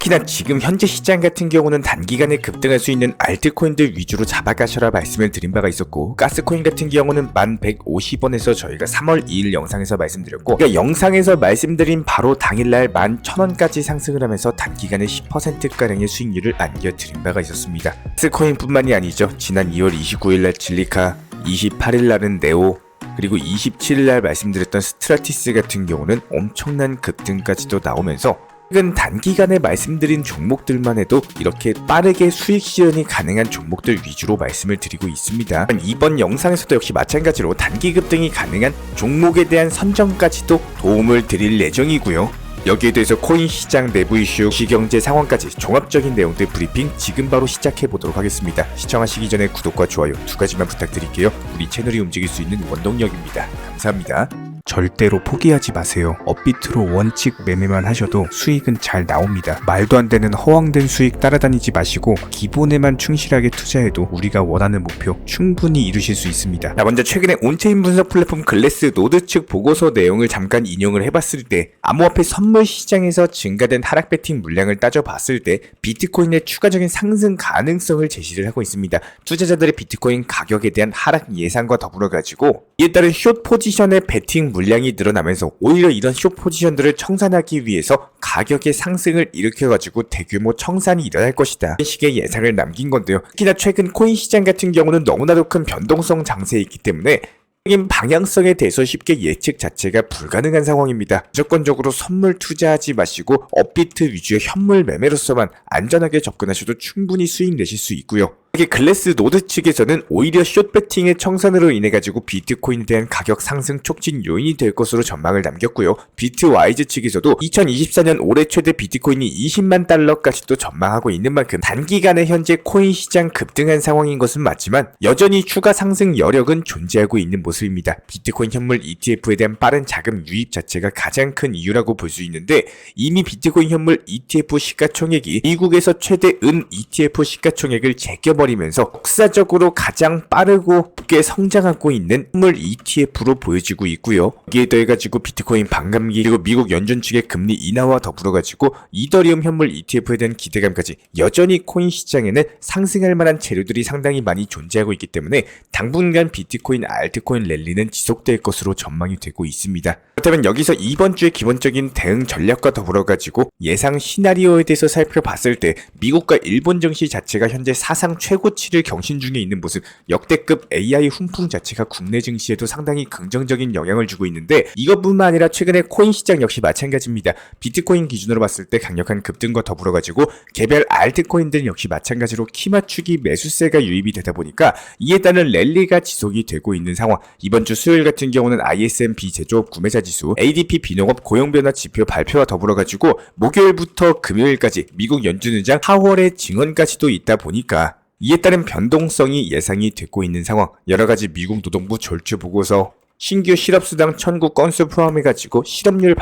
특히나 지금 현재 시장 같은 경우는 단기간에 급등할 수 있는 알트코인들 위주로 잡아가셔라 말씀을 드린 바가 있었고, 가스코인 같은 경우는 1150원에서 저희가 3월 2일 영상에서 말씀드렸고, 그러니까 영상에서 말씀드린 바로 당일날 11,000원까지 상승을 하면서 단기간에 10%가량의 수익률을 안겨드린 바가 있었습니다. 가스코인 뿐만이 아니죠. 지난 2월 29일날 진리카, 28일날은 네오, 그리고 27일날 말씀드렸던 스트라티스 같은 경우는 엄청난 급등까지도 나오면서 최근 단기간에 말씀드린 종목들만 해도 이렇게 빠르게 수익 실현이 가능한 종목들 위주로 말씀을 드리고 있습니다. 이번 영상에서도 역시 마찬가지로 단기 급등이 가능한 종목에 대한 선정까지도 도움을 드릴 예정이고요. 여기에 대해서 코인 시장 내부 이슈, 시경제 상황까지 종합적인 내용들 브리핑 지금 바로 시작해보도록 하겠습니다. 시청하시기 전에 구독과 좋아요 2가지만 부탁드릴게요. 우리 채널이 움직일 수 있는 원동력입니다. 감사합니다. 절대로 포기하지 마세요. 업비트로 원칙 매매만 하셔도 수익은 잘 나옵니다. 말도 안 되는 허황된 수익 따라다니지 마시고 기본에만 충실하게 투자해도 우리가 원하는 목표 충분히 이루실 수 있습니다. 먼저 최근에 온체인 분석 플랫폼 글래스 노드 측 보고서 내용을 잠깐 인용을 해봤을 때, 암호화폐 선물 시장에서 증가된 하락 베팅 물량을 따져봤을 때 비트코인의 추가적인 상승 가능성을 제시를 하고 있습니다. 투자자들의 비트코인 가격에 대한 하락 예상과 더불어 가지고 이에 따른 숏 포지션의 베팅 물량이 늘어나면서 오히려 이런 숏 포지션들을 청산하기 위해서 가격의 상승을 일으켜가지고 대규모 청산이 일어날 것이다, 이런 식의 예상을 남긴 건데요. 특히나 최근 코인 시장 같은 경우는 너무나도 큰 변동성 장세에 있기 때문에 방향성에 대해서 쉽게 예측 자체가 불가능한 상황입니다. 무조건적으로 선물 투자하지 마시고 업비트 위주의 현물 매매로서만 안전하게 접근하셔도 충분히 수익 내실 수 있고요. 특히 글래스 노드 측에서는 오히려 숏 베팅의 청산으로 인해 가지고 비트코인에 대한 가격 상승 촉진 요인이 될 것으로 전망을 남겼고요. 비트와이즈 측에서도 2024년 올해 최대 비트코인이 20만 달러까지도 전망하고 있는 만큼 단기간에 현재 코인 시장 급등한 상황인 것은 맞지만 여전히 추가 상승 여력은 존재하고 있는 모습입니다. 비트코인 현물 ETF에 대한 빠른 자금 유입 자체가 가장 큰 이유라고 볼 수 있는데, 이미 비트코인 현물 ETF 시가총액이 미국에서 최대 은 ETF 시가총액을 제껴버리면서 역사적으로 가장 빠르고 높게 성장하고 있는 현물 ETF로 보여지고 있고요. 여기에 더해가지고 비트코인 반감기, 그리고 미국 연준 측의 금리 인하와 더불어가지고 이더리움 현물 ETF에 대한 기대감까지 여전히 코인 시장에는 상승할 만한 재료들이 상당히 많이 존재하고 있기 때문에 당분간 비트코인, 알트코인 랠리는 지속될 것으로 전망이 되고 있습니다. 그렇다면 여기서 이번 주의 기본적인 대응 전략과 더불어가지고 예상 시나리오에 대해서 살펴봤을 때 미국과 일본 증시 자체가 현재 사상 최고치를 경신 중에 있는 모습, 역대급 AI 훈풍 자체가 국내 증시에도 상당히 긍정적인 영향을 주고 있는데, 이것뿐만 아니라 최근에 코인 시장 역시 마찬가지입니다. 비트코인 기준으로 봤을 때 강력한 급등과 더불어가지고 개별 알트코인들 역시 마찬가지로 키맞추기 매수세가 유입이 되다 보니까 이에 따른 랠리가 지속이 되고 있는 상황. 이번 주 수요일 같은 경우는 ISM 비제조업 구매자 지수, ADP 비농업 고용변화 지표 발표와 더불어가지고 목요일부터 금요일까지 미국 연준의장 파월의 증언까지도 있다 보니까 이에 따른 변동성이 예상이 되고 있는 상황. 여러가지 미국 노동부 절주 보고서, 신규 실업수당 청구 건수 포함해가지고 실업률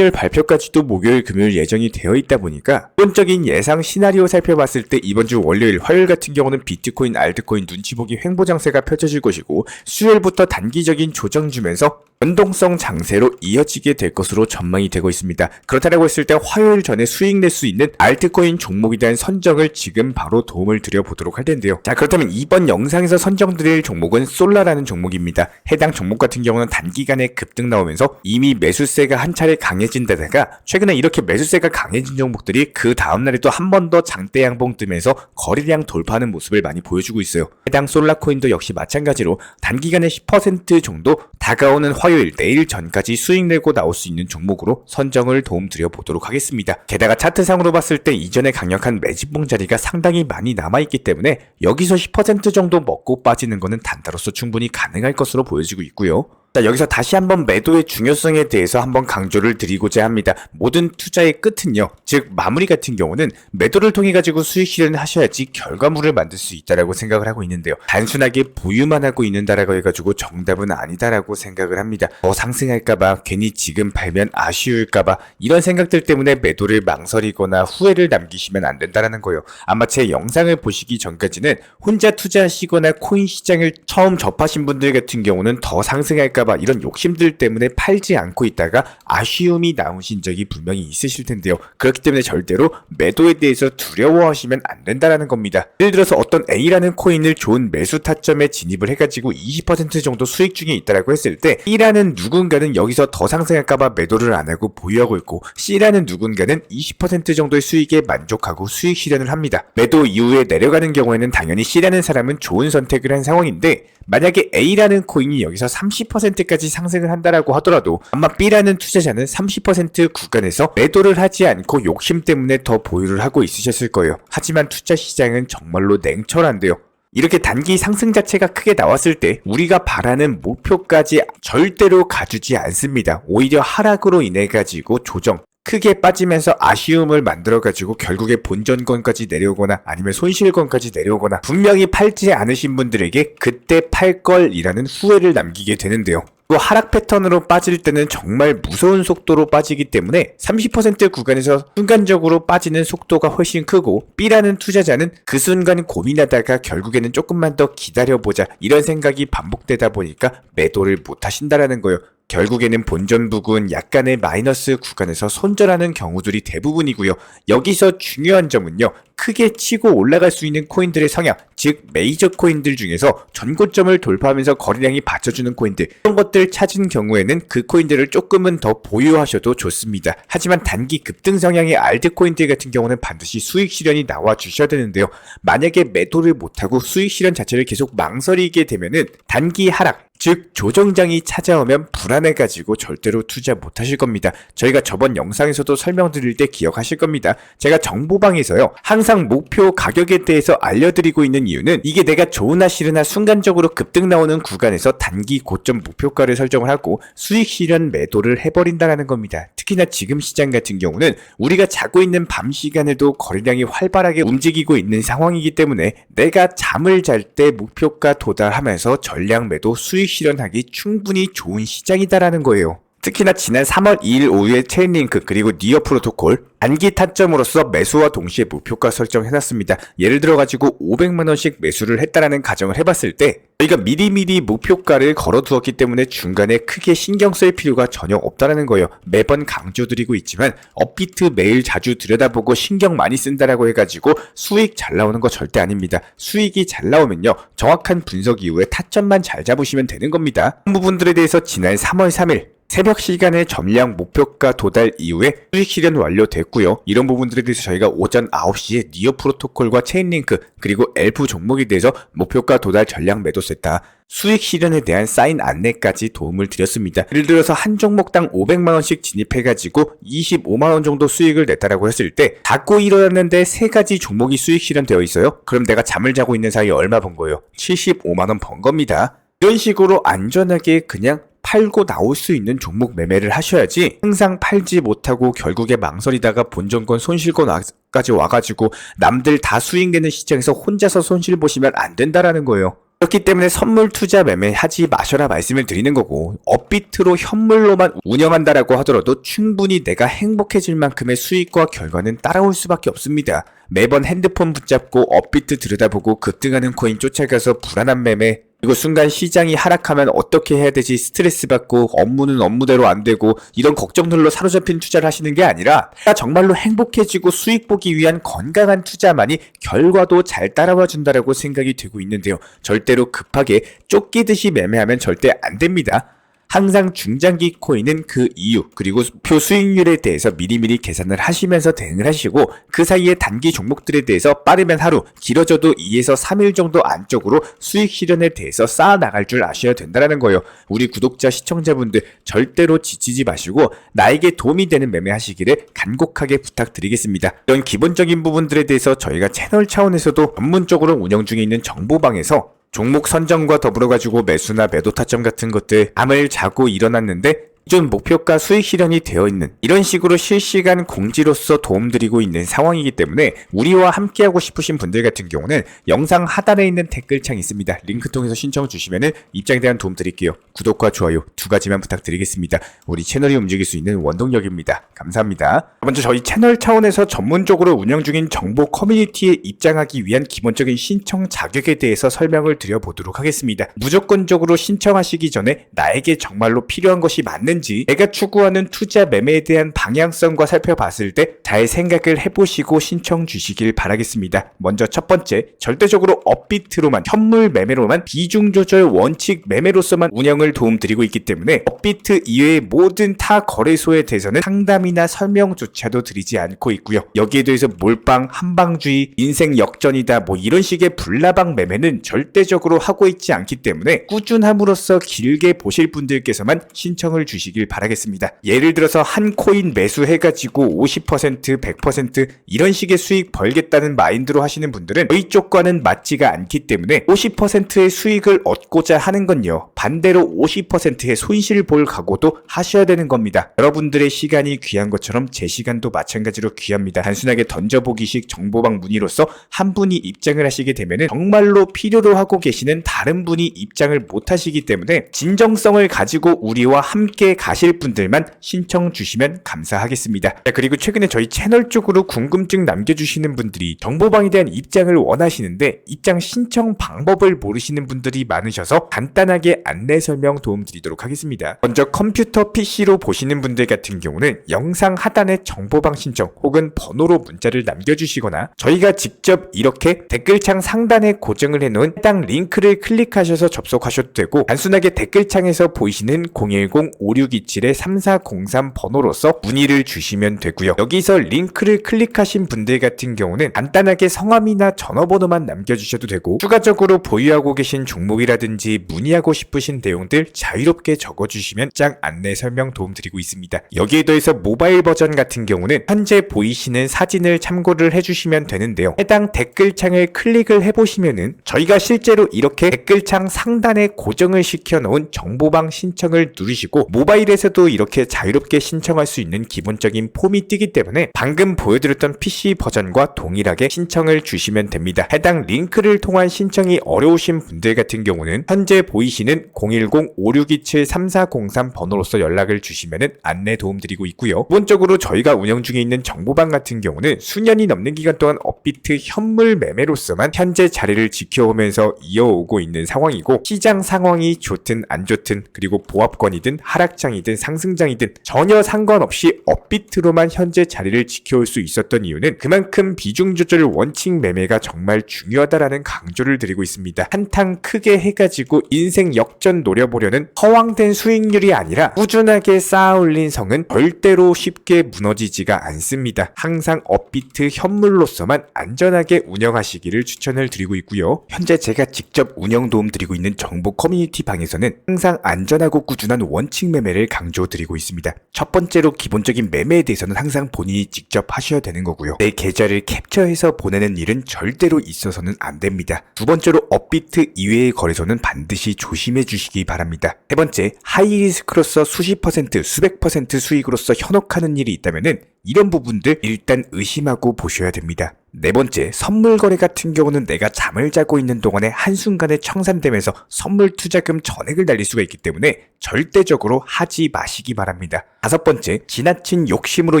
발표까지도 목요일 금요일 예정이 되어 있다 보니까 기본적인 예상 시나리오 살펴봤을 때 이번 주 월요일 화요일 같은 경우는 비트코인, 알트코인 눈치보기 횡보 장세가 펼쳐질 것이고, 수요일부터 단기적인 조정 주면서 변동성 장세로 이어지게 될 것으로 전망이 되고 있습니다. 그렇다고 했을 때 화요일 전에 수익 낼 수 있는 알트코인 종목에 대한 선정을 지금 바로 도움을 드려보도록 할 텐데요. 자, 그렇다면 이번 영상에서 선정드릴 종목은 솔라라는 종목입니다. 해당 종목 같은 경우는 단기간에 급등 나오면서 이미 매수세가 한 차례 강해진 데다가 최근에 이렇게 매수세가 강해진 종목들이 그 다음날에 또 한 번 더 장대 양봉 뜨면서 거래량 돌파하는 모습을 많이 보여주고 있어요. 해당 솔라코인도 역시 마찬가지로 단기간에 10% 정도 다가오는 화요일, 내일 전까지 수익 내고 나올 수 있는 종목으로 선정을 도움드려 보도록 하겠습니다. 게다가 차트상으로 봤을 때 이전에 강력한 매집봉 자리가 상당히 많이 남아있기 때문에 여기서 10% 정도 먹고 빠지는 것은 단타로서 충분히 가능할 것으로 보여지고 있고요. 자, 여기서 다시 한번 매도의 중요성에 대해서 한번 강조를 드리고자 합니다. 모든 투자의 끝은요, 즉 마무리 같은 경우는 매도를 통해 가지고 수익 실현을 하셔야지 결과물을 만들 수 있다라고 생각을 하고 있는데요. 단순하게 보유만 하고 있는다라고 해가지고 정답은 아니다라고 생각을 합니다. 더 상승할까봐, 괜히 지금 팔면 아쉬울까봐 이런 생각들 때문에 매도를 망설이거나 후회를 남기시면 안 된다라는 거예요. 아마 제 영상을 보시기 전까지는 혼자 투자하시거나 코인 시장을 처음 접하신 분들 같은 경우는 더 상승할까 올라갈까봐 이런 욕심들 때문에 팔지 않고 있다가 아쉬움이 나오신 적이 분명히 있으실 텐데요. 그렇기 때문에 절대로 매도에 대해서 두려워하시면 안 된다라는 겁니다. 예를 들어서 어떤 A라는 코인을 좋은 매수 타점에 진입을 해가지고 20% 정도 수익 중에 있다라고 했을 때 B라는 누군가는 여기서 더 상승할까봐 매도를 안 하고 보유하고 있고 C라는 누군가는 20% 정도의 수익에 만족하고 수익 실현을 합니다. 매도 이후에 내려가는 경우에는 당연히 C라는 사람은 좋은 선택을 한 상황인데 만약에 A라는 코인이 여기서 30%까지 상승을 한다라고 하더라도 아마 B라는 투자자는 30% 구간에서 매도를 하지 않고 욕심 때문에 더 보유를 하고 있으셨을 거예요. 하지만 투자 시장은 정말로 냉철한데요. 이렇게 단기 상승 자체가 크게 나왔을 때 우리가 바라는 목표까지 절대로 가주지 않습니다. 오히려 하락으로 인해 가지고 조정 크게 빠지면서 아쉬움을 만들어가지고 결국에 본전권까지 내려오거나 아니면 손실권까지 내려오거나 분명히 팔지 않으신 분들에게 그때 팔걸이라는 후회를 남기게 되는데요. 또 하락 패턴으로 빠질 때는 정말 무서운 속도로 빠지기 때문에 30% 구간에서 순간적으로 빠지는 속도가 훨씬 크고 B라는 투자자는 그 순간 고민하다가 결국에는 조금만 더 기다려보자 이런 생각이 반복되다 보니까 매도를 못 하신다라는 거예요. 결국에는 본전 부근 약간의 마이너스 구간에서 손절하는 경우들이 대부분이고요. 여기서 중요한 점은요. 크게 치고 올라갈 수 있는 코인들의 성향, 즉 메이저 코인들 중에서 전고점을 돌파하면서 거래량이 받쳐주는 코인들 이런 것들 찾은 경우에는 그 코인들을 조금은 더 보유하셔도 좋습니다. 하지만 단기 급등 성향의 알트코인들 같은 경우는 반드시 수익 실현이 나와 주셔야 되는데요. 만약에 매도를 못하고 수익 실현 자체를 계속 망설이게 되면은 단기 하락 즉 조정장이 찾아오면 불안해가지고 절대로 투자 못하실 겁니다. 저희가 저번 영상에서도 설명드릴 때 기억하실 겁니다. 제가 정보방에서요 항상 목표 가격에 대해서 알려드리고 있는 이유는 이게 내가 좋으나 싫으나 순간적으로 급등 나오는 구간에서 단기 고점 목표가를 설정을 하고 수익 실현 매도를 해버린다는 겁니다. 특히나 지금 시장 같은 경우는 우리가 자고 있는 밤 시간에도 거래량이 활발하게 움직이고 있는 상황이기 때문에 내가 잠을 잘 때 목표가 도달하면서 전량 매도 수익 실현하기 충분히 좋은 시장이다라는 거예요. 특히나 지난 3월 2일 오후에 체인링크 그리고 니어 프로토콜 단기 타점으로서 매수와 동시에 목표가 설정해놨습니다. 예를 들어가지고 500만원씩 매수를 했다라는 가정을 해봤을 때 저희가 미리미리 목표가를 걸어두었기 때문에 중간에 크게 신경 쓸 필요가 전혀 없다라는 거예요. 매번 강조드리고 있지만 업비트 매일 자주 들여다보고 신경 많이 쓴다라고 해가지고 수익 잘 나오는 거 절대 아닙니다. 수익이 잘 나오면요 정확한 분석 이후에 타점만 잘 잡으시면 되는 겁니다. 이 부분들에 대해서 지난 3월 3일 새벽 시간에 점량 목표가 도달 이후에 수익 실현 완료됐고요. 이런 부분들에 대해서 저희가 오전 9시에 니어 프로토콜과 체인링크 그리고 엘프 종목에 대해서 목표가 도달 전량 매도했다. 수익 실현에 대한 사인 안내까지 도움을 드렸습니다. 예를 들어서 한 종목당 500만원씩 진입해가지고 25만원 정도 수익을 냈다라고 했을 때 자꾸 일어났는데 3가지 종목이 수익 실현되어 있어요. 그럼 내가 잠을 자고 있는 사이에 얼마 번 거예요? 75만원 번 겁니다. 이런 식으로 안전하게 그냥 팔고 나올 수 있는 종목 매매를 하셔야지 항상 팔지 못하고 결국에 망설이다가 본전권 손실권까지 와가지고 남들 다 수익 내는 시장에서 혼자서 손실 보시면 안 된다라는 거예요. 그렇기 때문에 선물 투자 매매 하지 마셔라 말씀을 드리는 거고 업비트로 현물로만 운영한다라고 하더라도 충분히 내가 행복해질 만큼의 수익과 결과는 따라올 수밖에 없습니다. 매번 핸드폰 붙잡고 업비트 들여다보고 급등하는 코인 쫓아가서 불안한 매매 그리고 순간 시장이 하락하면 어떻게 해야 되지 스트레스 받고 업무는 업무대로 안 되고 이런 걱정들로 사로잡힌 투자를 하시는 게 아니라 정말로 행복해지고 수익 보기 위한 건강한 투자만이 결과도 잘 따라와 준다라고 생각이 되고 있는데요. 절대로 급하게 쫓기듯이 매매하면 절대 안 됩니다. 항상 중장기 코인은 그 이유 그리고 표 수익률에 대해서 미리미리 계산을 하시면서 대응을 하시고 그 사이에 단기 종목들에 대해서 빠르면 하루 길어져도 2에서 3일 정도 안쪽으로 수익 실현에 대해서 쌓아 나갈 줄 아셔야 된다는 거예요. 우리 구독자 시청자분들 절대로 지치지 마시고 나에게 도움이 되는 매매하시기를 간곡하게 부탁드리겠습니다. 이런 기본적인 부분들에 대해서 저희가 채널 차원에서도 전문적으로 운영 중에 있는 정보방에서 종목 선정과 더불어 가지고 매수나 매도 타점 같은 것들 잠을 자고 일어났는데 기존 목표가 수익 실현이 되어 있는 이런 식으로 실시간 공지로서 도움드리고 있는 상황이기 때문에 우리와 함께하고 싶으신 분들 같은 경우는 영상 하단에 있는 댓글창 있습니다. 링크 통해서 신청 주시면 입장에 대한 도움 드릴게요. 구독과 좋아요 두 가지만 부탁드리겠습니다. 우리 채널이 움직일 수 있는 원동력입니다. 감사합니다. 먼저 저희 채널 차원에서 전문적으로 운영 중인 정보 커뮤니티에 입장하기 위한 기본적인 신청 자격에 대해서 설명을 드려보도록 하겠습니다. 무조건적으로 신청하시기 전에 나에게 정말로 필요한 것이 맞는지, 내가 추구하는 투자 매매에 대한 방향성과 살펴봤을 때 잘 생각을 해보시고 신청 주시길 바라겠습니다. 먼저 첫 번째, 절대적으로 업비트로만, 현물 매매로만, 비중 조절 원칙 매매로서만 운영을 도움드리고 있기 때문에 업비트 이외의 모든 타 거래소에 대해서는 상담이나 설명조차도 드리지 않고 있고요. 여기에 대해서 몰빵, 한방주의, 인생 역전이다 뭐 이런 식의 불나방 매매는 절대적으로 하고 있지 않기 때문에 꾸준함으로써 길게 보실 분들께서만 신청을 주시길 바라겠습니다. 예를 들어서 한 코인 매수해가지고 50%, 100% 이런 식의 수익 벌겠다는 마인드로 하시는 분들은 저희 쪽과는 맞지가 않기 때문에 50%의 수익을 얻고자 하는 건요, 반대로 50%의 손실 볼 각오도 하셔야 되는 겁니다. 여러분들의 시간이 귀한 것처럼 제 시간도 마찬가지로 귀합니다. 단순하게 던져보기식 정보방 문의로서 한 분이 입장을 하시게 되면 정말로 필요로 하고 계시는 다른 분이 입장을 못 하시기 때문에 진정성을 가지고 우리와 함께 가실 분들만 신청 주시면 감사하겠습니다. 그리고 최근에 저희 채널 쪽으로 궁금증 남겨주시는 분들이 정보방에 대한 입장을 원하시는데 입장 신청 방법을 모르시는 분들이 많으셔서 간단하게 안내 설명 도움드리도록 하겠습니다. 먼저 컴퓨터 PC로 보시는 분들 같은 경우는 영상 하단에 정보방 신청 혹은 번호로 문자를 남겨주시거나 저희가 직접 이렇게 댓글창 상단에 고정을 해놓은 해당 링크를 클릭하셔서 접속하셔도 되고, 단순하게 댓글창에서 보이시는 010-5627-3403 번호로서 문의를 주시면 되고요. 여기서 링크를 클릭하신 분들 같은 경우는 간단하게 성함이나 전화번호만 남겨주셔도 되고, 추가적으로 보유하고 계신 종목이라든지 문의하고 싶으신 내용들 자유롭게 적어주시면 짱 안내 설명 도움드리고 있습니다. 여기에 더해서 모바일 버전 같은 경우는 현재 보이시는 사진을 참고를 해주시면 되는데요. 해당 댓글창을 클릭을 해보시면은 저희가 실제로 이렇게 댓글창 상단에 고정을 시켜놓은 정보방 신청을 누르시고 모바일에서도 이렇게 자유롭게 신청할 수 있는 기본적인 폼이 뜨기 때문에 방금 보여드렸던 PC 버전과 동일하게 신청을 주시면 됩니다. 해당 링크를 통한 신청이 어려우신 분들 같은 경우는 현재 보이시는 010-5627-3403 번호로서 연락을 주시면 안내 도움드리고 있고요. 기본적으로 저희가 운영 중에 있는 정보방 같은 경우는 수년이 넘는 기간 동안 업비트 현물 매매로서만 현재 자리를 지켜오면서 이어오고 있는 상황이고, 시장 상황이 좋든 안 좋든 그리고 보합권이든 하락장이든 상승장이든 전혀 상관없이 업비트로만 현재 자리를 지켜올 수 있었던 이유는 그만큼 비중 조절 원칙 매매가 정말 중요하다라는 강조를 드리고 있습니다. 한탕 크게 해가지고 인생 역전 노려보려는 허황된 수익률이 아니라 꾸준하게 쌓아올린 성은 절대로 쉽게 무너지지가 않습니다. 항상 업비트 현물로서만 안전하게 운영하시기를 추천을 드리고 있고요. 현재 제가 직접 운영 도움드리고 있는 정보 커뮤니티 방에서는 항상 안전하고 꾸준한 원칙 매매를 강조드리고 있습니다. 첫 번째로 기본적인 매매에 대해서는 항상 본인이 직접 하셔야 되는 거고요. 내 계좌를 캡처해서 보내는 일은 절대로 있어서는 안 됩니다. 두 번째로 업비트 이외의 거래소는 반드시 조심해 주시기 바랍니다. 세 번째, 하이리스크로서 수십 퍼센트, 수백 퍼센트 수익으로서 현혹하는 일이 있다면은 이런 부분들 일단 의심하고 보셔야 됩니다. 네 번째, 선물 거래 같은 경우는 내가 잠을 자고 있는 동안에 한순간에 청산되면서 선물 투자금 전액을 날릴 수가 있기 때문에 절대적으로 하지 마시기 바랍니다. 다섯 번째, 지나친 욕심으로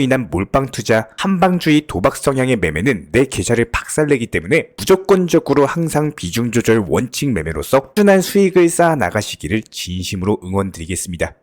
인한 몰빵 투자, 한방주의 도박 성향의 매매는 내 계좌를 박살내기 때문에 무조건적으로 항상 비중 조절 원칙 매매로서 꾸준한 수익을 쌓아 나가시기를 진심으로 응원드리겠습니다.